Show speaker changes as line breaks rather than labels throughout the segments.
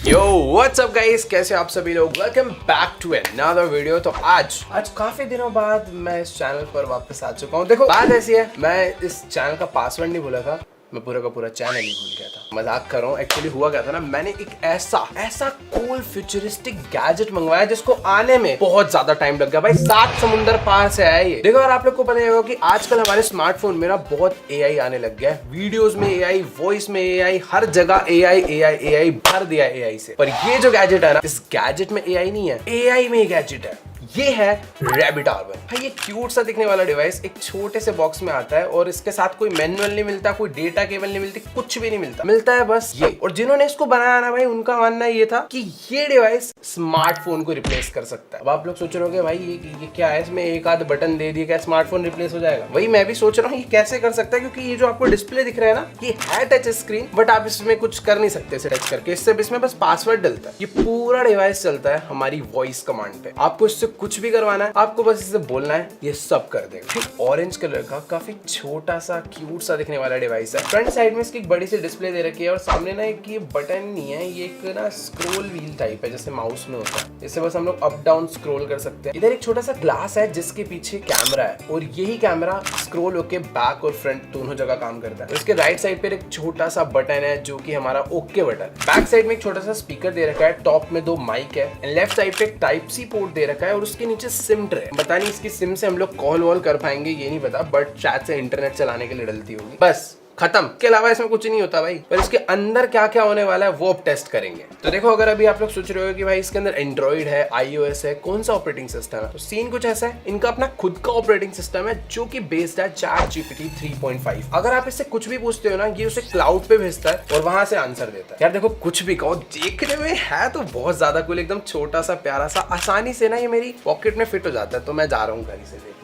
Yo what's up guys, कैसे आप सभी लोग। Welcome back to another video. तो आज काफी दिनों बाद मैं इस चैनल पर वापस आ चुका हूँ। देखो बात ऐसी है, मैं इस चैनल का पासवर्ड नहीं भूला था, मैं पूरा का पूरा चैनल ही भूल गया था। मजाक कर रहा हूँ। एक्चुअली हुआ क्या था ना, मैंने एक ऐसा कूल फ्यूचरिस्टिक गैजेट मंगवाया जिसको आने में बहुत ज्यादा टाइम लग गया भाई। 7 समुंदर पार से आया ये। देखो यार, आप लोग को पता होगा कि आजकल हमारे स्मार्टफोन में ना बहुत एआई आने लग गया है। वीडियोस में एआई, वॉइस में एआई, हर जगह एआई भर दिया एआई से। पर ये जो गैजेट है ना, इस गैजेट में एआई नहीं है, एआई में गैजेट है। ये है रैबिट आर्मर भाई। ये क्यूट सा दिखने वाला डिवाइस एक छोटे से बॉक्स में आता है और इसके साथ कोई मैनुअल नहीं मिलता, कोई डेटा केबल नहीं मिलती, कुछ भी नहीं मिलता है बस ये। और जिन्होंने इसको बनाया ना भाई, उनका मानना ये था कि ये डिवाइस स्मार्टफोन को रिप्लेस कर सकता है। अब आप लोग सोच रहे हो भाई ये क्या है, इसमें एक आध बटन दे दिए क्या स्मार्टफोन रिप्लेस हो जाएगा। वही मैं भी सोच रहा हूँ ये कैसे कर सकता है, क्योंकि ये जो आपको डिस्प्ले दिख रहा है ना, ये है टच स्क्रीन, बट आप इसमें कुछ कर नहीं सकते इसे टच करके। इसमें बस पासवर्ड डलता है। ये पूरा डिवाइस चलता है हमारी वॉइस कमांड पे। आपको इससे कुछ भी करवाना है, आपको बस इसे बोलना है, ये सब कर देगा। ऑरेंज कलर का काफी छोटा सा क्यूट सा दिखने वाला डिवाइस है। फ्रंट साइड में इसकी एक बड़ी सी डिस्प्ले दे रखी है और सामने ना एक ये बटन नहीं है, ये एक ना स्क्रॉल व्हील टाइप है जैसे माउस में होता है। इससे बस हम लोग अप डाउन स्क्रॉल कर सकते हैं। इधर एक छोटा सा ग्लास है जिसके पीछे कैमरा है और यही कैमरा स्क्रॉल होके बैक और फ्रंट दोनों जगह काम करता है। इसके राइट साइड पे एक छोटा सा बटन है जो कि हमारा ओके बटन। बैक साइड में एक छोटा सा स्पीकर दे रखा है, टॉप में 2 माइक है, लेफ्ट साइड पे एक टाइप सी पोर्ट दे रखा है और उसके नीचे सिम ट्रे। पता नहीं इसकी सिम से हम लोग कॉल वॉल कर पाएंगे ये नहीं पता, बट शायद से इंटरनेट चलाने के लिए डलती होगी। बस खत्म, के अलावा इसमें कुछ नहीं होता भाई। पर इसके अंदर क्या क्या होने वाला है वो अब टेस्ट करेंगे। तो देखो, अगर अभी आप लोग सोच रहे हो कि भाई इसके अंदर एंड्रॉइड है, iOS है, कौन सा ऑपरेटिंग सिस्टम है, तो सीन कुछ ऐसा है। इनका अपना खुद का ऑपरेटिंग सिस्टम है जो कि बेस्ड है ChatGPT 3.5। अगर आप इससे कुछ भी पूछते हो ना, ये उसे क्लाउड पे भेजता है और वहां से आंसर देता है। यार देखो, कुछ भी कहो, देखने में है तो बहुत ज्यादा कूल, एकदम छोटा सा प्यारा सा, आसानी से ना ये मेरी पॉकेट में फिट हो जाता है। तो मैं जा रहा हूँ घर से देखने।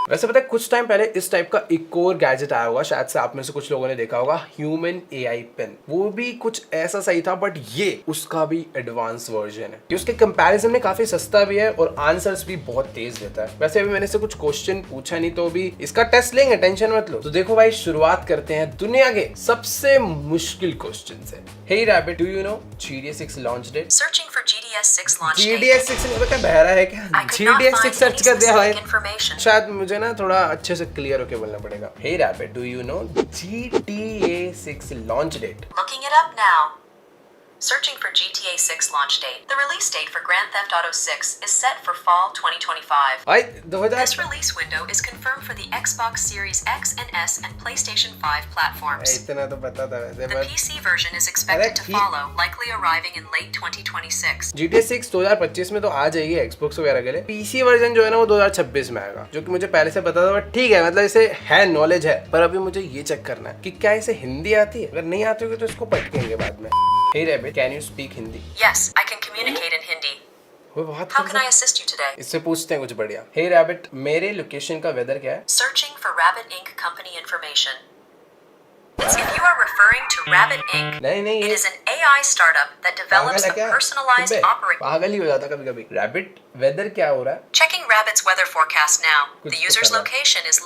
वैसे पता है, कुछ टाइम पहले इस टाइप का एक और गैजेट आया होगा, शायद से आप में से कुछ लोगों ने देखा होगा, ह्यूमन एआई पेन। वो भी कुछ ऐसा सही था, बट ये उसका भी एडवांस वर्जन है। ये उसके कंपैरिजन में काफी सस्ता भी है और आंसर्स भी बहुत तेज देता है। वैसे अभी मैंने से कुछ क्वेश्चन पूछा नहीं, तो अभी इसका टेस्ट लेंगे, टेंशन मत लो। तो देखो भाई, शुरुआत करते हैं दुनिया के सबसे मुश्किल क्वेश्चन से। Hey Rabbit, do you know GTA 6 launch date?
Searching for GDS 6 launch date.
GTA 6 क्या बहरा है क्या? GTA 6 सर्च कर दिया भाई। शायद मुझे ना थोड़ा अच्छे से क्लियर होके बोलना पड़ेगा। Hey Rabbit, do you know GTA 6 launch date?
Looking it up now. Searching for GTA 6 launch date. The release date for Grand Theft Auto 6 is set for fall 2025.
भाई 2000
This release window is confirmed for the Xbox Series X and S and PlayStation 5 platforms.
इतना तो पता था वैसे।
The PC version is expected to follow, likely arriving in late 2026.
GTA 6 2025 में तो आ जाएगी Xbox वगैरह के लिए। PC वर्जन जो है ना, वो 2026 में आएगा, जो कि मुझे पहले से पता था। बट ठीक है, मतलब इसे है, नॉलेज है। पर अभी मुझे ये चेक करना है कि क्या इसे हिंदी आती है। अगर नहीं आती होगी तो इसको पटकेंगे बाद में। Hey Rabbit, can you speak Hindi?
Yes, I can communicate in Hindi.
वो बात
How can I assist you today?
इससे पूछते हैं कुछ बढ़िया। Hey Rabbit, मेरे लोकेशन का वेदर क्या है?
Searching for Rabbit Inc. company information. If you are referring to Rabbit Inc.,
नहीं
it is an AI startup that develops a personalized operating.
पागल ही हो जाता कभी कभी। Rabbit, वेदर क्या हो रहा है?
Checking Rabbit's weather forecast now. The user's location is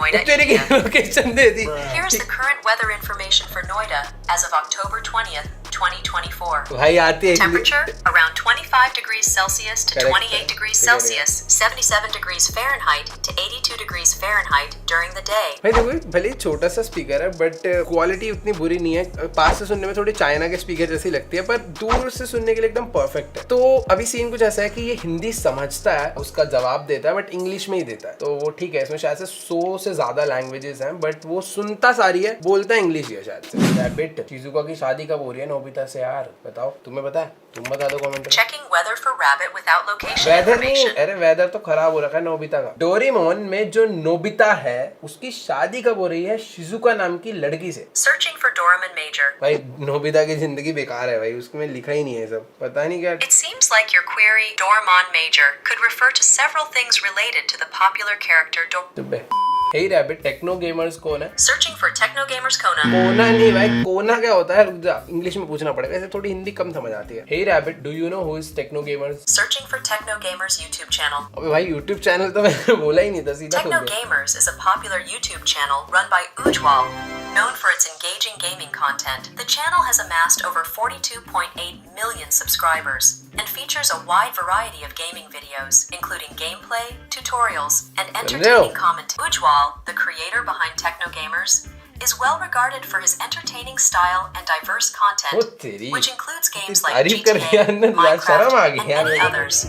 Noida,
तेरे की
India.
Location they the.
Here is the current weather information for Noida as of October 20th, 2024.
भाई आती है
Temperature around 25 degrees Celsius to
Correct.
28 degrees Celsius, 77 degrees Fahrenheit to 82 degrees Fahrenheit during the day.
भाई देखो, भले ही छोटा सा speaker है, but quality उतनी बुरी नहीं है। पास से सुनने में थोड़ी चाइना के स्पीकर जैसी लगती है, पर दूर से सुनने के लिए एकदम परफेक्ट है। तो अभी सीन कुछ ऐसा है कि ये हिंदी समझता है, उसका जवाब देता है, बट इंग्लिश में ही देता है। तो वो ठीक है, इसमें शायद से 100 से ज्यादा लैंग्वेजेस हैं, बट वो सुनता सारी है, बोलता है इंग्लिश ही है शायद से। रैबिट, चिजुका की शादी कब हो रही है नोबिता से यार? बताओ, तुम्हें पता है? तुम बता दो कमेंट में।
Checking weather for Rabbit without location
weather नहीं,
information.
अरे वेदर तो खराब हो रखा है नोबिता का। डोरेमोन में जो नोबिता है, उसकी शादी कब हो रही है शिजुका नाम की लड़की से?
Searching for Doraemon Major.
भाई नोबिता की जिंदगी बेकार है भाई, उसमें लिखा ही नहीं है सब, पता नहीं क्या।
It seems like your query, Doraemon Major, could refer to several things related to the popular character Doraemon.
Hey Rabbit, Techno Gamerz कौन है?
Searching for Techno Gamers Kona.
कोना नहीं भाई, कोना क्या होता है? रुक जा, इंग्लिश में पूछना पड़ेगा, ऐसे थोड़ी हिंदी कम समझ आती है। Hey Rabbit, do you know who is Techno Gamers?
Searching for Techno Gamers YouTube channel.
अबे भाई YouTube चैनल तो मैंने बोला ही नहीं था, सीधा
Techno
खोल दे।
Gamers is a popular YouTube channel run by Ujwal. Known for its engaging gaming content, the channel has amassed over 42.8 million subscribers and features a wide variety of gaming videos, including gameplay, tutorials, and entertaining commentary. Ujwal, the creator behind Techno Gamers, is well regarded for his entertaining style and diverse content, which includes games like GTA, Minecraft, and many others.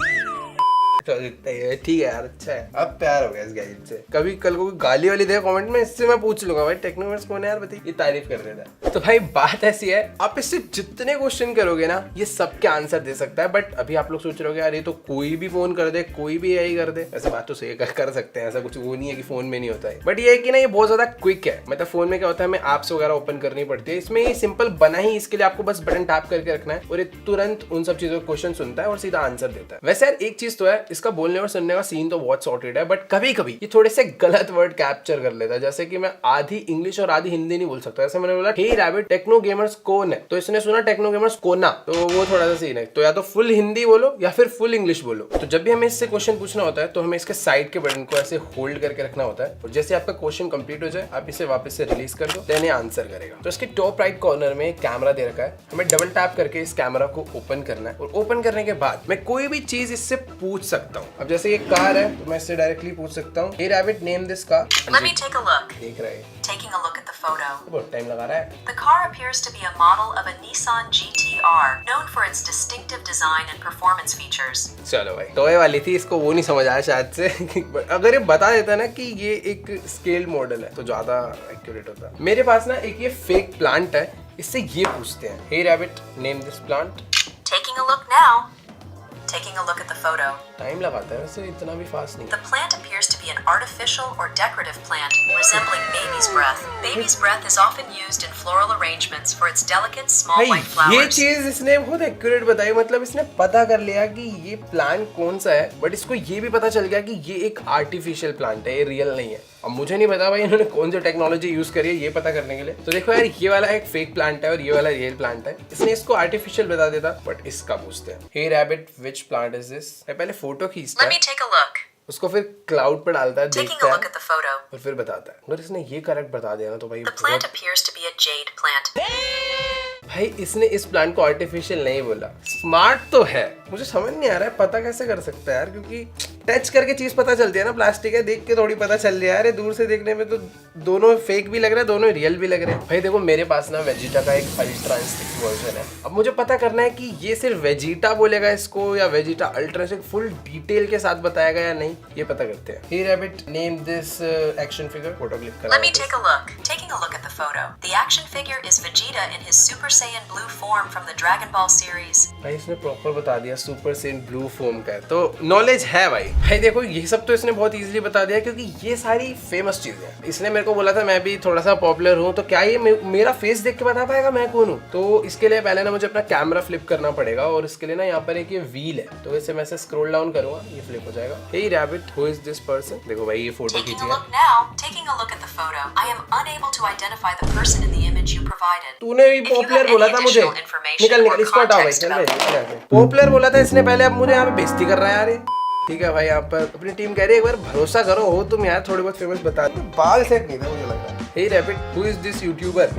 ठीक है यार, अच्छा है, अब प्यार हो गया इस गैजेट से। कभी कल को कोई गाली वाली दे कमेंट में, इससे मैं पूछ लूंगा भाई टेक्नोवर्स कौन है यार, बताइए। ये तारीफ कर देता है। तो भाई बात ऐसी है, आप इससे जितने क्वेश्चन करोगे ना, ये सबके आंसर दे सकता है। बट अभी आप लोग सोच रहे हो यार ये तो कोई भी फोन कर दे, कोई भी यही कर दे। ऐसे बात तो सही कर सकते हैं, ऐसा कुछ वो नहीं है कि फोन में नहीं होता है। बट ये है कि ना, ये बहुत ज्यादा क्विक है। मतलब फोन में क्या होता है, हमें ऐप्स वगैरह ओपन करनी पड़ती है। इसमें ये सिंपल बना ही इसके लिए, आपको बस बटन टैप करके रखना है और ये तुरंत उन सब चीजों का क्वेश्चन सुनता है और सीधा आंसर देता है। वैसे यार एक चीज तो है, इसका बोलने और सुनने का सीन तो बहुत सॉर्टेड है, बट कभी कभी ये थोड़े से गलत वर्ड कैप्चर कर लेता है। जैसे कि मैं आधी इंग्लिश और आधी हिंदी नहीं बोल सकता। जैसे मैंने बोला हे रैबिट टेक्नो गेमर्स कौन है, तो इसने सुना टेक्नो गेमर्स कोना, तो वो थोड़ा सा सीन है। तो या तो फुल हिंदी बोलो या फिर फुल इंग्लिश बोलो। तो जब भी हमें इससे क्वेश्चन पूछना होता है, तो हमें इसके साइड के बटन को ऐसे होल्ड करके रखना होता है और जैसे आपका क्वेश्चन कंप्लीट हो जाए, आप इसे वापस से रिलीज कर दो, देन ये आंसर करेगा। तो इसके टॉप राइट कॉर्नर में एक कैमरा दे रखा है, हमें डबल टैप करके इस कैमरा को ओपन करना है और ओपन करने के बाद मैं कोई भी चीज इससे पूछ सकता हूँ। अब जैसे ये कार है, तो मैं इससे डायरेक्टली पूछ सकता हूँ hey rabbit name this car.
Let me take a look.
देख रहे हैं,
Taking a look at the photo.
बहुत टाइम लगा रहा है।
The car appears to be a model of a Nissan GT-R, known for its distinctive design and performance features.
चलो भाई, तो ये वाली थी, इसको वो नहीं समझ आया शायद से। अगर ये बता देता ना कि ये एक स्केल मॉडल है, तो ज्यादा एक्यूरेट होता। मेरे पास ना एक ये फेक प्लांट है, इससे ये पूछते हैं hey rabbit name this plant.
Taking a look now. Taking a look at the photo.
Time लगाता है वैसे, इतना भी फास्ट नहीं।
The plant appears to be an artificial or decorative plant resembling baby's breath. Baby's breath is often used in floral arrangements for its delicate small white
भाई ये
flowers.
चीज इसने बहुत एक्यूरेट बताई। मतलब इसने पता कर लिया कि ये प्लांट कौन सा है, बट इसको ये भी पता चल गया कि ये एक आर्टिफिशियल प्लांट है, ये रियल नहीं है। अब मुझे नहीं पता भाई इन्होंने कौन सी टेक्नोलॉजी यूज करी है ये पता करने के लिए। तो देखो यार, ये वाला एक फेक प्लांट है और ये वाला रियल प्लांट है। इसने इसको आर्टिफिशियल बता देता, बट इसका पूछते हैं hey rabbit which plant is this. पहले फोटो खींचता
Let
है,
me take a look.
उसको फिर क्लाउड पर डालता है,
Taking
देखता
a
है
look at the photo.
और फिर बताता है। अगर इसने ये करेक्ट बता दिया ना, तो भाई
The plant appears to be a jade plant.
भाई इसने इस प्लांट को आर्टिफिशियल नहीं बोला, स्मार्ट तो है। मुझे समझ नहीं आ रहा है पता कैसे कर सकता है यार, क्योंकि टच करके चीज पता चलती है ना, प्लास्टिक है देख के थोड़ी पता चल रही है यार। दूर से देखने में तो दोनों फेक भी लग रहा है, दोनों रियल भी लग रहे हैं। भाई देखो मेरे पास ना वेजिटा का एक अल्ट्रा इंस्टिंक्ट वर्जन है। अब मुझे पता करना है कि ये सिर्फ वेजिटा बोलेगा इसको या वेजिटा अल्ट्रा से फुल डिटेल के साथ बताएगा या नहीं, ये पता करते हैं। Hey rabbit name this action figure. Photo click करा।
Let me take a look. Taking a look at the photo. The action figure is Vegeta in his Super Saiyan Blue form from the Dragon Ball series.
भाई इसने proper बता दिया super Sen blue form का है, तो knowledge है भाई। भाई देखो ये सब तो इसने बहुत इजीली बता दिया, क्योंकि ये सारी फेमस चीजें हैं। इसने मेरे को बोला था मैं भी थोड़ा सा पॉपुलर हूँ, तो क्या ये मेरा फेस देख के बता पाएगा मैं कौन हूँ। तो इसके लिए पहले ना मुझे अपना कैमरा फ्लिप करना पड़ेगा, और इसके लिए ना यहाँ पर एक ये व्हील है, तो वैसे मैं से स्क्रॉल डाउन करूंगा, ये फ्लिप हो जाएगा। Hey rabbit who is this person. देखो भाई ये फोटो
Taking a
खींची है।
look now. Taking a look at the photo. I am unable to identify the person in the image you provided.
तूने भी
If you
पॉपुलर
have
बोला
any
था मुझे।
additional information
निकल
or
इसको हटाओ भाई,
context
चल
about
भाई। पॉपुलर बोला था इसने पहले, अब मुझे यहाँ पे बेइज्जती कर रहा है यार ये। ठीक है भाई, यहाँ पर अपनी टीम कह रही है एक बार भरोसा करो, हो तुम यार थोड़े बहुत फेमस बता दो। बाल सेट नहीं था मुझे लग रहा है। Hey rabbit who is this YouTuber.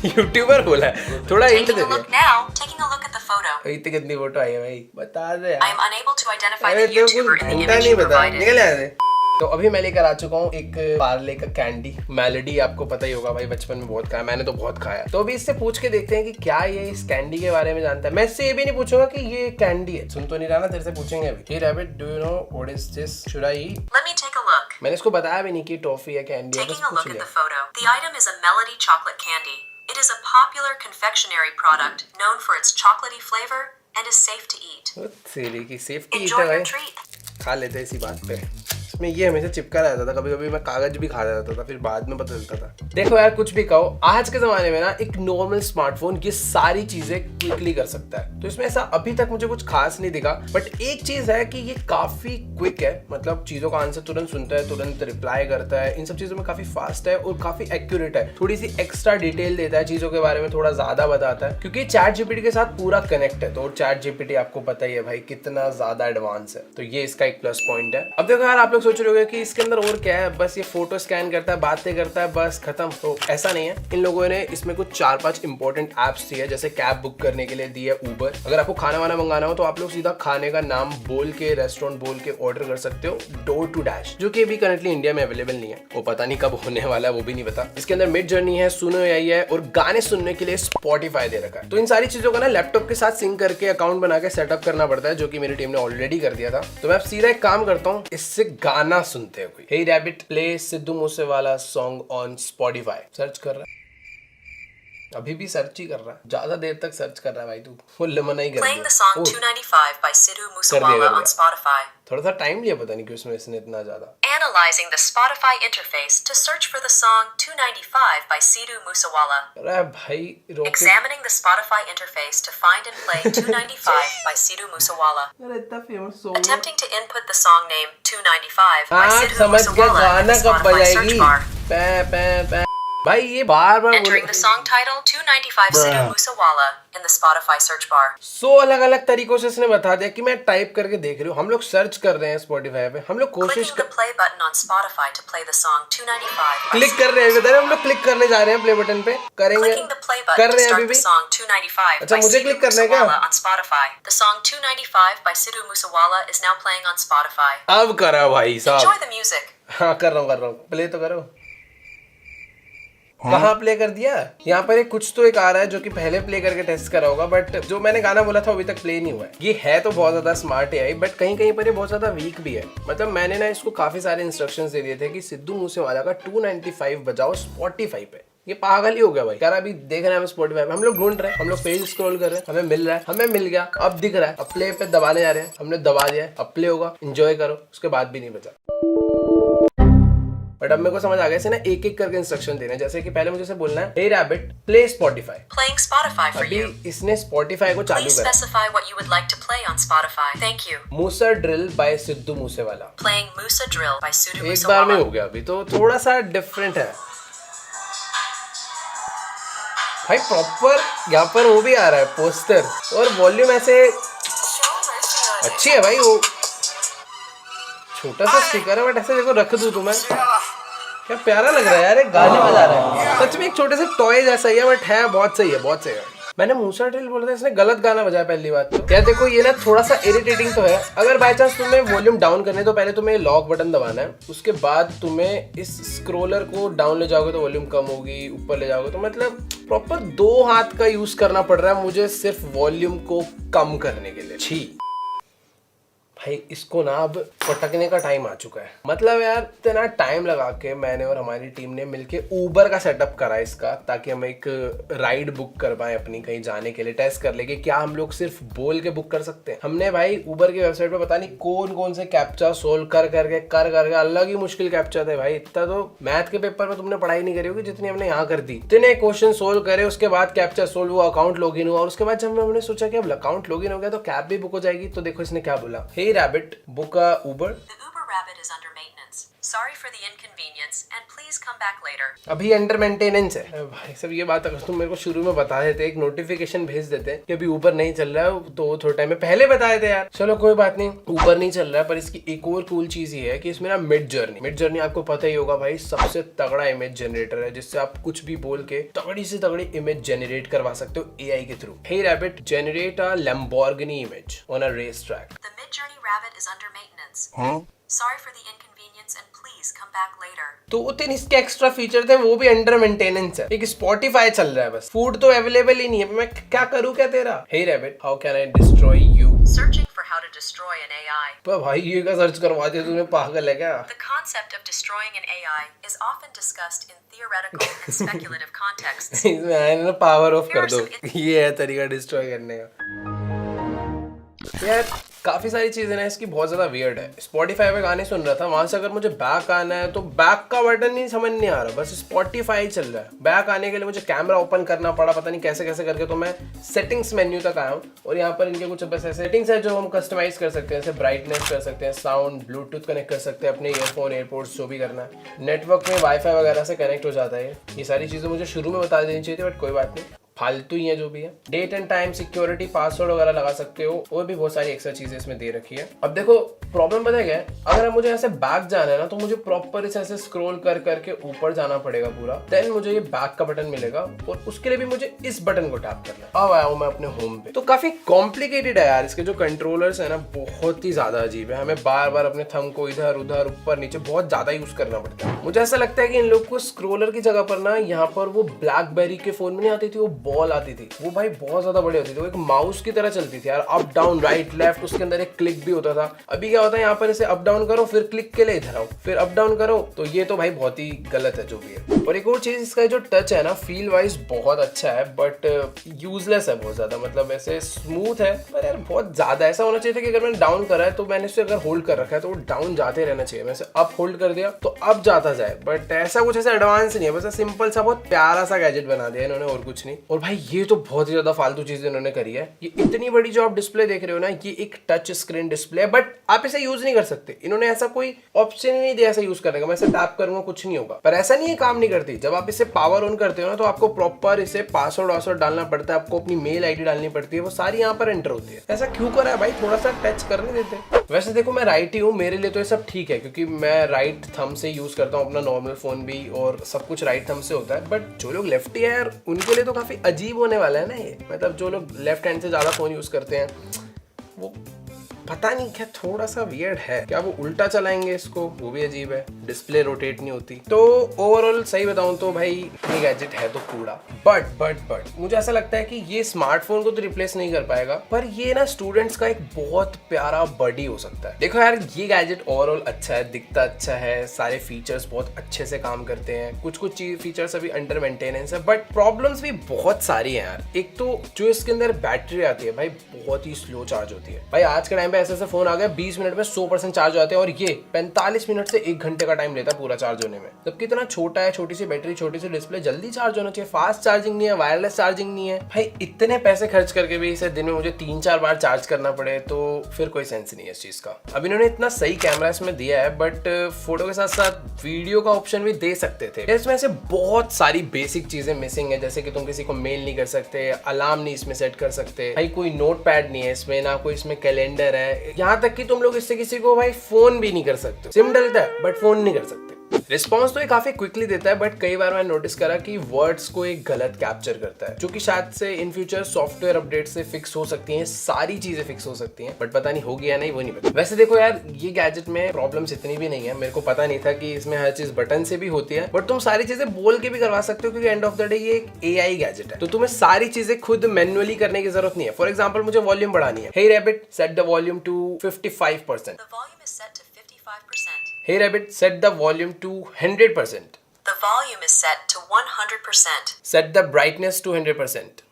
YouTuber बोला है, थोड़ा हिंट
Taking
दे
a
दिया।
look now. Taking a look at the photo.
इतनी कितनी फोटो आई है भाई, बता दे
I
यार।
am unable to identify
अरे
the
तेरे
YouTuber
को
in the
घंटा
image
नहीं
you
बता,
provided.
निकल यहाँ से। तो अभी मैं लेकर आ चुका हूँ एक पार्ले का कैंडी मेलोडी। आपको पता ही होगा भाई, बचपन में बहुत खाया, मैंने तो बहुत खाया। तो अभी इससे पूछ के देखते हैं कि क्या ये इस कैंडी के बारे में जानता है। मैं इससे ये भी नहीं पूछूंगा कि ये कैंडी है, सुन तो नहीं रहा ना, तेरे से पूछेंगे अभी। Hey rabbit do you know what is this, should I eat.
Let me take a look.
मैंने इसको बताया भी नहीं कि टॉफी है कैंडी है, बस
Taking a
पूछ
look at
लिया।
the photo. The item is a Melody chocolate candy. It is a popular confectionery product known for its chocolatey flavor and is safe to eat.
सीरी की safety
Enjoy
है
your
भाई,
treat.
खा लेते इसी बात पे। इसमें ये हमेशा चिपका रहता था, कभी कभी मैं कागज भी खा जाता था, फिर बाद में पता चलता था। देखो यार कुछ भी कहो, आज के जमाने में ना एक नॉर्मल स्मार्टफोन ये सारी चीजें क्विकली कर सकता है। तो इसमें ऐसा अभी तक मुझे कुछ खास नहीं दिखा, बट एक चीज है कि ये काफी क्विक है। मतलब चीजों का आंसर तुरंत सुनता है, तुरंत रिप्लाई करता है, इन सब चीजों में काफी फास्ट है और काफी एक्यूरेट है। थोड़ी सी एक्स्ट्रा डिटेल देता है, चीजों के बारे में थोड़ा ज्यादा बताता है, क्योंकि चैट जीपीटी के साथ पूरा कनेक्ट है। तो चैट जीपीटी आपको पता ही है भाई कितना ज्यादा एडवांस है, तो ये इसका एक प्लस पॉइंट है। अब देखो यार आप लोग सोच रहे होंगे कि इसके अंदर और क्या है, बस ये फोटो स्कैन करता है, बातें करता है, बस खत्म। तो ऐसा नहीं है, इन लोगों ने इसमें कुछ 4-5 इंपॉर्टेंट एप्स दी है, जैसे कैब बुक करने के लिए दी है उबर। अगर आपको खाना वाना मंगाना हो तो आप लोग सीधा खाने का नाम बोल के, रेस्टोरेंट बोल के ऑर्डर कर सकते हो, डोर टू डैश, जो कि अभी करंटली इंडिया में अवेलेबल नहीं है। वो पता नहीं कब होने वाला है, वो भी नहीं पता। इसके अंदर मिड जर्नी है, सुनो एआई है, और गाने सुनने के लिए स्पॉटिफाई दे रखा है। तो इन सारी चीजों का ना लैपटॉप के साथ सिंक करके अकाउंट बना के सेटअप करना पड़ता है, जो कि मेरी टीम ने ऑलरेडी कर दिया था। तो मैं सीधा एक काम करता हूँ, इससे गाना सुनते हैं कोई। Hey rabbit play Sidhu Moosewala song on Spotify. Search कर रहा है, अभी भी सर्च ही कर रहा है, ज्यादा देर तक सर्च कर रहा है भाई तू, फुल मना ही कर
Playing the song 295 by Sidhu Moosewala on Spotify.
थोड़ा सा टाइम लिया, पता नहीं क्यों इसमें इसने इतना ज्यादा।
Analyzing the Spotify interface to search for the song 295 by Sidhu Moosewala.
अरे भाई रोके।
Examining the Spotify interface to find and play 295 by Sidhu Moosewala.
अरे इतना famous song.
Attempting to input the song name 295 by
हाँ
Sidhu
समझ गया,
Moosewala in
गाना
the
कब
Spotify
बजाएगी।
search bar.
पै पै पै भाई ये बार बार
Entering the song title 295 Sidhu Moosewala in the Spotify search bar.
100 अलग अलग तरीकों से इसने बता दिया कि मैं टाइप करके देख रही हूँ। हम लोग सर्च कर रहे हैं स्पॉटिफाई पे, हम लोग कोशिश
Clicking the play button on Spotify to play the song 295. by
click कर रहे हैं, बता रहे हम लोग क्लिक करने जा रहे हैं प्ले बटन पे, करेंगे
Clicking the play
कर
button to
रहे हैं अभी
start
भी।
the song 295
अच्छा
by
मुझे
Sidhu
क्लिक करना है क्या?
Moosewala on Spotify. The song 295 by Sidhu Moosewala is now playing on Spotify.
अब करा भाई
Enjoy
साहब।
the music.
हाँ कर रहा हूँ, प्ले तो करो। कहाँ प्ले कर दिया? यहाँ पर एक कुछ तो एक आ रहा है जो कि पहले प्ले करके टेस्ट करा होगा, बट जो मैंने गाना बोला था अभी तक प्ले नहीं हुआ है। ये है तो बहुत ज्यादा स्मार्ट एआई, बट कहीं कहीं पर ये बहुत ज्यादा वीक भी है। मतलब मैंने ना इसको काफी सारे इंस्ट्रक्शंस दे दिए थे कि सिद्धू मूसेवाला का 295 बजाओ स्पॉटिफाई पे। ये पागल ही हो गया भाई। कह रहा अभी देख रहे हैं हम स्पॉटिफाई पे, हम लोग ढूंढ रहे हैं, हम लोग पेज स्क्रॉल कर रहे हैं, हमें मिल रहा है, हमें मिल गया, अब दिख रहा है, अब प्ले पे दबाने जा रहे हैं, हमने दबा दिया, अब प्ले होगा, एंजॉय करो, उसके बाद भी नहीं बचा। बट अब मेरे को समझ आ गया, इसे ना एक एक करके इंस्ट्रक्शन देना है। जैसे कि पहले मुझे इसे बोलना है, hey rabbit play Spotify.
Playing Spotify for
अभी
you.
इसने स्पॉटिफाई को चालू
Please
करा।
specify what you would like to play on Spotify. Thank you.
Musa drill by Sidhu Moosewala.
Playing Musa Drill by Sidhu
एक बार में हो
Moosewala.
गया, अभी तो थोड़ा सा डिफरेंट है भाई। प्रॉपर यहाँ पर वो भी आ रहा है पोस्टर, और वॉल्यूम ऐसे अच्छी है भाई। वो छोटा सा स्पीकर है, बट ऐसे देखो रख दूं तुम्हें, क्या प्यारा लग रहा है यार। एक गाने बजा रहा है, सच में एक छोटे से टॉय जैसा ही है, बट है बहुत सही है, बहुत सही है। मैंने मूसा ड्रिल बोला था, इसने गलत गाना बजाया पहली बात तो। यार देखो ये ना थोड़ा सा इरिटेटिंग तो है। अगर बाय चांस तुम्हें वॉल्यूम डाउन करने तो पहले तुम्हें लॉक बटन दबाना है, उसके बाद तुम्हें इस स्क्रोलर को डाउन ले जाओगे तो वॉल्यूम कम होगी, ऊपर ले जाओगे तो मतलब प्रॉपर 2 हाथ का यूज करना पड़ रहा है मुझे सिर्फ वॉल्यूम को कम करने के लिए। छी भाई, इसको ना अब पटकने का टाइम आ चुका है। मतलब यार इतना टाइम लगा के मैंने और हमारी टीम ने मिलके उबर का सेटअप करा इसका, ताकि हम एक राइड बुक कर पाए अपनी कहीं जाने के लिए। टेस्ट कर ले कि क्या हम लोग सिर्फ बोल के बुक कर सकते हैं। हमने भाई उबर की वेबसाइट पे पता नहीं कौन कौन से कैप्चा सोल्व कर करके अलग ही मुश्किल कैप्चा थे भाई। इतना तो मैथ के पेपर में तुमने पढ़ाई नहीं करी होगी जितनी हमने यहाँ कर दी। इतने क्वेश्चन सोल्व करे, उसके बाद कैप्चा सोल्व हुआ, अकाउंट लॉगिन हुआ, और उसके बाद जब हमने सोचा कि अब अकाउंट लॉगिन हो गया तो कैब भी बुक हो जाएगी, तो देखो इसने क्या बोला, हे rabbit book a Uber.
The Uber Rabbit is under maintenance. Sorry for the inconvenience and please come back later.
अभी अंडर मेंटेनेंस है भाई। सब ये बात अगर तुम मेरे को शुरू में बता देते, एक नोटिफिकेशन भेज देते कि अभी ऊबर नहीं चल रहा है, तो थोड़े टाइम में पहले बताए थे यार। चलो कोई बात नहीं, ऊबर नहीं चल रहा है, पर इसकी एक और कूल चीज ये है कि इसमें ना मिड जर्नी आपको पता ही होगा भाई, सबसे तगड़ा इमेज जनरेटर है, जिससे आप कुछ भी बोल के तगड़ी से तगड़ी इमेज जनरेट करवा सकते हो एआई के through. Hey Rabbit generate a Lamborghini image on a race track.
The Midjourney Rabbit is under maintenance. Sorry for the inconvenience and please come back later.
2-3 इसके एक्स्ट्रा फीचर थे, वो भी under maintenance है। एक Spotify चल रहा है बस, फूड तो अवेलेबल ही नहीं है। मैं क्या करूँ क्या तेरा? Hey rabbit how can I destroy you?
Searching for how to destroy an AI.
तो भाई ये क्या सर्च करवा दिया तूने, पागल है क्या?
The concept of destroying an AI is often discussed in theoretical and speculative contexts.
इसमें आया ना पावर ऑफ कर दो, ये है तरीका डिस्ट्रॉय करने का। यार काफी सारी चीजें ना इसकी बहुत ज्यादा वियर्ड है। स्पॉटिफाई पे गाने सुन रहा था, वहां से अगर मुझे बैक आना है तो बैक का बटन नहीं समझ नहीं आ रहा, बस स्पॉटिफाई चल रहा है। बैक आने के लिए मुझे कैमरा ओपन करना पड़ा, पता नहीं कैसे कैसे करके, तो मैं सेटिंग्स मेन्यू तक आया हूँ, और यहाँ पर इनके कुछ बस ऐसे सेटिंग्स है जो हम कस्टमाइज कर सकते हैं, जैसे ब्राइटनेस कर सकते हैं, साउंड, ब्लूटूथ कनेक्ट कर सकते हैं, अपने ईयरफोन, एयरपोर्ट्स जो भी करना है, नेटवर्क में वाईफाई वगैरह से कनेक्ट हो जाता है। ये सारी चीजें मुझे शुरू में बता देनी चाहिए थी, बट कोई बात नहीं, फालतू ही है जो भी है। Date and time, security, password वगैरह लगा सकते हो, और भी बहुत सारी एक्स्ट्रा चीजें इसमें दे रखी है। अब देखो प्रॉब्लम पता है क्या है, अगर मुझे ऐसे बैक जाना है ना तो मुझे प्रॉपर ऐसे स्क्रॉल कर करके ऊपर जाना पड़ेगा पूरा, देन मुझे ये बैक का बटन मिलेगा, और उसके लिए भी मुझे इस बटन को टैप करना है। अब आया हूं मैं अपने होम पे। तो काफी कॉम्प्लिकेटेड है यार, इसके जो कंट्रोलर्स है ना बहुत ही ज्यादा अजीब है, हमें बार बार अपने थंब को इधर उधर ऊपर नीचे बहुत ज्यादा यूज करना पड़ता है। मुझे ऐसा लगता है कि इन लोग को स्क्रोलर की जगह पर ना यहाँ पर वो ब्लैकबेरी के फोन में नहीं आती थी वो बॉल आती थी, वो भाई बहुत ज्यादा बड़ी होती थी, वो एक माउस की तरह चलती थी यार, अप डाउन राइट लेफ्ट, उसके अंदर एक क्लिक भी होता था। अभी क्या होता है यहाँ पर इसे अप डाउन करो फिर क्लिक के लिए इधर आओ, फिर अप डाउन करो, तो ये तो भाई बहुत ही गलत है जो भी है। और एक और चीज, इसका जो टच है ना फील वाइज बहुत अच्छा है, बट यूजलेस है बहुत ज्यादा, मतलब ऐसे स्मूथ है पर यार बहुत ज्यादा। ऐसा होना चाहिए था कि अगर मैंने डाउन करा है तो मैंने इसे अगर होल्ड कर रखा है तो वो डाउन जाते रहना चाहिए, वैसे अप होल्ड कर दिया तो अब जाता जाए, बट ऐसा कुछ ऐसा एडवांस नहीं है, बस सिंपल सा बहुत प्यारा सा गैजेट बना दिया इन्होंने और कुछ नहीं। और भाई ये तो बहुत ही ज्यादा फालतू चीज इन्होंने करी है। ये इतनी बड़ी जो आप डिस्प्ले देख रहे हो ना, ये एक टच स्क्रीन डिस्प्ले है, बट आप इसे यूज नहीं कर सकते। इन्होंने ऐसा कोई ऑप्शन ही नहीं दिया ऐसा यूज करने का, मैं इसे टैप करूंगा कुछ नहीं होगा, पर ऐसा नहीं है काम नहीं करती। जब आप इसे पावर ऑन करते हो ना तो आपको प्रॉपर इसे पासवर्ड डालना पड़ता है, आपको अपनी मेल आईडी डालनी पड़ती है, वो सारी यहाँ पर एंटर होती है। ऐसा क्यों करा है भाई, थोड़ा सा टच करने देते। वैसे देखो मैं राइट ही हूँ, मेरे लिए तो ये सब ठीक है क्योंकि मैं राइट थंब से यूज करता हूँ अपना नॉर्मल फोन भी, और सब कुछ राइट थंब से होता है। बट जो लोग लेफ्टी है यार उनके लिए तो काफी अजीब होने वाला है ना ये, मतलब जो लोग लेफ्ट हैंड से ज्यादा फोन यूज करते हैं वो पता नहीं क्या थोड़ा सा वियर्ड है। क्या वो उल्टा चलाएंगे इसको, वो भी अजीब है, डिस्प्ले रोटेट नहीं होती। तो ओवरऑल सही बताऊं तो भाई ये गैजेट है तो कूड़ा, बट मुझे ऐसा लगता है कि ये स्मार्टफोन को तो रिप्लेस नहीं कर पाएगा, पर ये ना स्टूडेंट्स का एक बहुत प्यारा बडी हो सकता है। देखो यार ये गैजेट ओवरऑल अच्छा है, दिखता अच्छा है, सारे फीचर्स बहुत अच्छे से काम करते हैं, कुछ फीचर्स अभी अंडर मेंटेनेंस है, बट प्रॉब्लम्स भी बहुत सारी है यार। एक तो जो इसके अंदर बैटरी आती है भाई बहुत ही स्लो चार्ज होती है। भाई आज के टाइम ऐसे फोन आ गया 20 मिनट में 100% चार्ज हो जाते हैं, और ये 45 मिनट से 1 घंटे का टाइम लेता है पूरा चार्ज होने में। जबकि इतना छोटा है, छोटी सी बैटरी, छोटी सी डिस्प्ले, जल्दी चार्ज होना चाहिए। फास्ट चार्जिंग नहीं है, वायरलेस चार्जिंग नहीं है। भाई इतने पैसे खर्च करके भी इसे दिन में मुझे 3-4 बार चार्ज करना पड़े तो फिर कोई सेंस नहीं है इस चीज का। अब इन्होंने इतना सही कैमरा इसमें दिया है, बट फोटो के साथ साथ वीडियो का ऑप्शन भी दे सकते थे। इसमें से बहुत सारी बेसिक चीजें मिसिंग है, जैसे कि तुम किसी को मेल नहीं कर सकते, अलार्म नहीं इसमें सेट कर सकते, भाई कोई नोट पैड नहीं है इसमें, ना कोई इसमें कैलेंडर है, यहाँ तक कि तुम लोग इससे किसी को भाई फोन भी नहीं कर सकते। सिम डलता है बट फोन नहीं कर सकते। रिस्पॉन्स तो ये काफी क्विकली देता है, बट कई बार मैंने नोटिस करा कि वर्ड्स को एक गलत कैप्चर करता है, जो कि शायद से इन फ्यूचर सॉफ्टवेयर अपडेट से फिक्स हो सकती हैं, सारी चीजें फिक्स हो सकती हैं, बट पता नहीं होगी या नहीं वो नहीं पता। वैसे देखो यार ये गैजेट में प्रॉब्लम्स इतनी भी नहीं है, मेरे को पता नहीं था कि इसमें हर चीज बटन से भी होती है, बट तुम सारी चीजें बोल के भी करवा सकते हो, क्योंकि एंड ऑफ द डे ये एक AI गैजेट है, तो तुम्हें सारी चीजें खुद मैन्युअली करने की जरूरत नहीं है। फॉर एग्जाम्पल मुझे वॉल्यूम बढ़ानी है, hey rabbit set the volume to 55%।
The volume is set to 55%.
Hey Rabbit, set the volume to 100%.
The volume is set to 100%.
Set the brightness to 100%.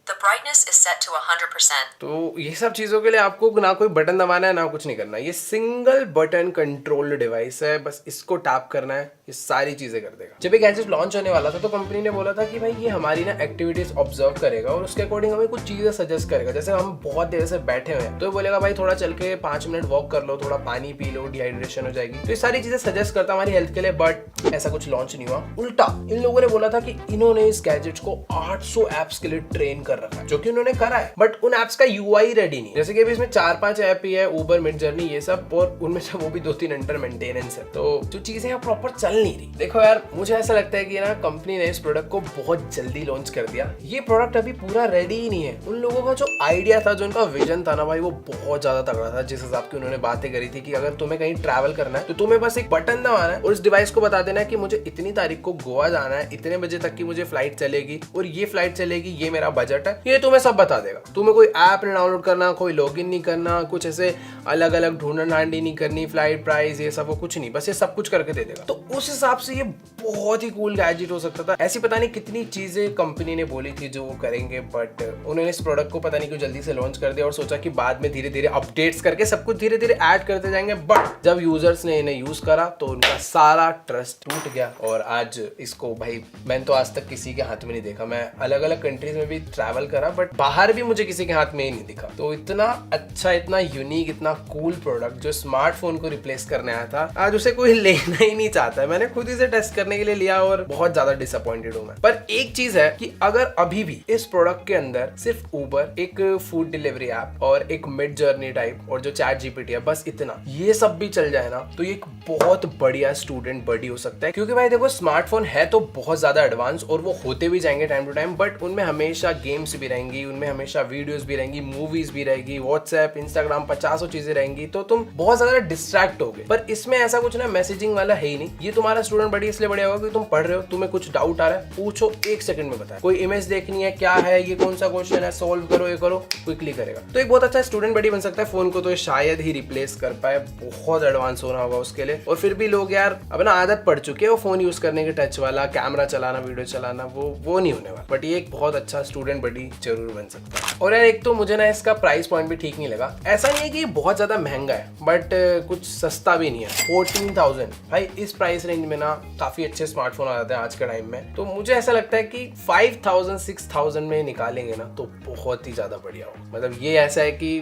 The brightness is set to 100%.
तो ये सब चीजों के लिए आपको ना कोई button दबाना है ना कुछ नहीं करना है, ये सिंगल बटन कंट्रोल्ड डिवाइस है, बस इसको टैप करना है, ये सारी चीजें कर देगा। जब ये गैजेट लॉन्च होने वाला था तो कंपनी ने बोला था कि भाई ये हमारी ना एक्टिविटीज ऑब्जर्व करेगा और उसके अकॉर्डिंग हमें कुछ चीजें सजेस्ट करेगा। जैसे हम बहुत देर से बैठे हुए हैं तो ये बोलेगा भाई थोड़ा चल के 5 मिनट वॉक कर लो, थोड़ा पानी पी लो, डिहाइड्रेशन हो जाएगी, तो ये सारी चीजें सजेस्ट करता हमारी हेल्थ के लिए। बट ऐसा कुछ लॉन्च नहीं हुआ, उल्टा इन लोगों ने बोला था कि इन्होंने इस गैजेट को 800 एप्स के लिए ट्रेन कर रखा है, जो कि उन्होंने करा है, बट उन एप्स का UI रेडी नहीं। जैसे कि अभी इसमें 4-5 ऐप ही है, उबर, मिड जर्नी, ये सब, और उनमें से वो भी 2-3 अंडर मेंटेनेंस है, तो जो चीजें यहाँ प्रॉपर चल नहीं रही। देखो यार मुझे ऐसा लगता है कि ना कंपनी ने इस प्रोडक्ट को बहुत जल्दी लॉन्च कर दिया। ये प्रोडक्ट अभी पूरा रेडी ही नहीं है। उन लोगों का जो आइडिया था, जो उनका विजन था ना भाई, वो बहुत ज्यादा तगड़ा था। जिस हिसाब की उन्होंने बातें करी थी कि अगर तुम्हें कहीं ट्रैवल करना है तो तुम्हें बस एक बटन दबाना है और इस डिवाइस को बता देना है कि मुझे इतनी तारीख को गोवा जाना है, इतने बजे तक की मुझे फ्लाइट चलेगी और ये फ्लाइट चलेगी, ये मेरा बजट है, ये तुम्हें सब बता देगा। तुम्हें कोई ऐप नहीं डाउनलोड करना, कोई लॉगिन नहीं करना, कुछ ऐसे अलग अलग ढूंढन ढांडी नहीं करनी, फ्लाइट प्राइस ये सब, वो कुछ नहीं, बस ये सब कुछ करके दे देगा। तो उस हिसाब से ये बहुत ही कूल गैजेट हो सकता था। ऐसी पता नहीं कितनी चीजें कंपनी ने बोली थी जो वो करेंगे, बट उन्होंने इस प्रोडक्ट को पता नहीं क्यों जल्दी से लॉन्च कर दिया और सोचा कि बाद में धीरे धीरे अपडेट्स करके सब कुछ धीरे धीरे ऐड करते जाएंगे। बट जब यूजर्स ने इन्हें यूज करा तो उनका सारा ट्रस्ट टूट गया और आज इसको भाई मैंने तो आज तक किसी के हाथ में नहीं देखा। मैं अलग अलग कंट्रीज में भी ट्रैवल करा, बट बाहर भी मुझे किसी के हाथ में ही नहीं दिखा। तो इतना अच्छा, इतना यूनिक, इतना कूल प्रोडक्ट जो स्मार्टफोन को रिप्लेस करने आया था, आज उसे कोई लेना ही नहीं चाहता है। मैंने खुद ही से टेस्ट करने के लिए लिया और बहुत ज्यादा डिसअपॉइंटेड हूं मैं। पर एक चीज है कि अगर अभी भी इस प्रोडक्ट के अंदर सिर्फ उबर, एक फूड डिलीवरी ऐप और एक मिड जर्नी टाइप और जो चैट जीपीटी है, बस इतना, ये सब भी चल जाए ना तो ये एक बहुत बढ़िया स्टूडेंट बडी हो सकता है। क्योंकि भाई देखो, स्मार्टफोन है तो बहुत ज्यादा एडवांस और वो होते भी जाएंगे टाइम टू टाइम, बट उनमें हमेशा गेम्स भी रहेंगी, उनमें हमेशा वीडियोस भी रहेंगी, मूवीज भी रहेगी, व्हाट्सएप, इंस्टाग्राम, 50 चीजें रहेंगी, तो तुम बहुत ज्यादा डिस्ट्रैक्ट होगे। पर इसमें ऐसा कुछ ना मैसेजिंग वाला है ही नहीं। ये तुम्हारा स्टूडेंट बडी इसलिए बढ़िया होगा कि तुम पढ़ रहे हो, तुम्हें कुछ डाउट आ रहा है, पूछो, 1 सेकंड में बताए। कोई इमेज देखनी है, क्या है ये, कौन सा क्वेश्चन है, सॉल्व करो, ये करो, क्विकली करेगा। तो एक बहुत अच्छा स्टूडेंट बडी बन सकता है। फोन को तो शायद ही रिप्लेस कर पाए, बहुत एडवांस होना होगा उसके लिए। और फिर भी लोग यार अब ना आदत पड़ चुकी है वो फोन यूज करने के, टच वाला, कैमरा चलाना, वीडियो चलाना, वो नहीं होने वाला। बट ये एक बहुत अच्छा स्टूडेंट बडी जरूर बन सकता है। और यार एक तो मुझे ना इसका प्राइस पॉइंट भी ठीक नहीं लगा। ऐसा नहीं है कि बहुत ज्यादा महंगा है, बट कुछ सस्ता भी नहीं है। 14,000 भाई, इस प्राइस रेंज में ना काफी अच्छे स्मार्टफोन आ जाते हैं आज के टाइम में। तो मुझे ऐसा लगता है कि 5,000 6,000 में निकालेंगे ना तो बहुत ही ज्यादा बढ़िया हो। मतलब ये ऐसा है कि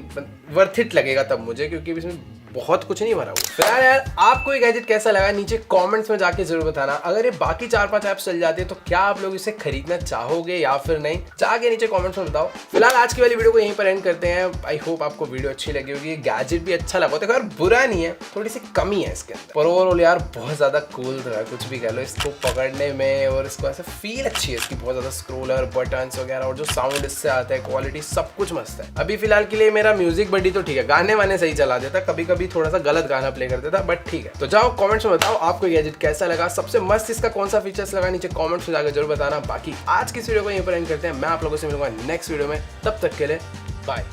वर्थ इट लगेगा तब मुझे, क्योंकि इसमें बहुत कुछ नहीं भरा हुआ। फिलहाल यार आपको ये गैजेट कैसा लगा नीचे कमेंट्स में जाके जरूर बताना। अगर ये बाकी 4-5 ऐप्स चल जाती है तो क्या आप लोग इसे खरीदना चाहोगे या फिर नहीं, जाके नीचे कमेंट्स में बताओ। फिलहाल आज की वाली वीडियो को यहीं पर एंड करते हैं। आई होप आपको वीडियो अच्छी लगी होगी, गैजेट भी अच्छा लगा। देखो यार बुरा नहीं है, थोड़ी सी कमी है इसके अंदर, पर ओवरऑल यार बहुत ज्यादा कूल था। कुछ भी कह लो, इसको पकड़ने में और इसको ऐसे फील अच्छी है इसकी, बहुत ज्यादा स्क्रोलर, बटन्स वगैरह और जो साउंड इससे आता है, क्वालिटी सब कुछ मस्त है। अभी फिलहाल के लिए मेरा म्यूजिक बडी तो ठीक है, गाने वाने सही चला देता, कभी कभी थोड़ा सा गलत गाना प्ले कर देता, बट ठीक है। तो जाओ कमेंट्स में बताओ आपको गैजेट कैसा लगा, सबसे मस्त इसका कौन सा फीचर्स लगा, नीचे कमेंट्स में जाकर जरूर बताना। बाकी आज की वीडियो को यहीं पर एंड करते हैं। मैं आप लोगों से मिलूंगा नेक्स्ट वीडियो में, तब तक के लिए बाय।